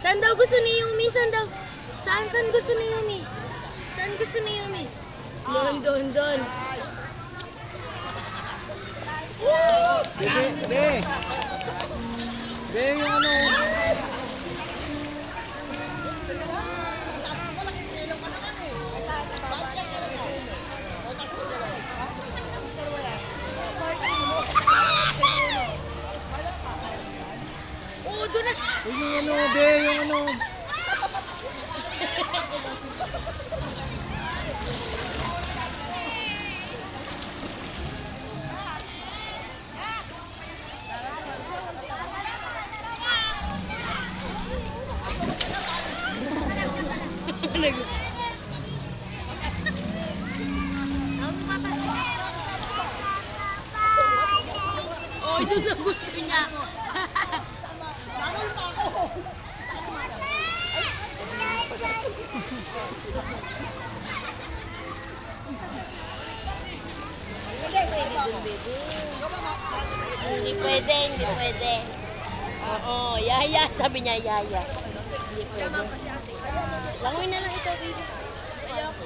Saan daw gusto ni Yumi? Saan daw? Saan gusto ni Yumi? Saan gusto ni Yumi? Doon. Be, yung ano. Oo, doon na. Yung ano, be, yung ano. Oh, doon na gusto niya. Hindi pwede. Oo, yaya. Sabi niya, yaya. Hindi pwede. Langoy na lang ito, baby. Ayoko.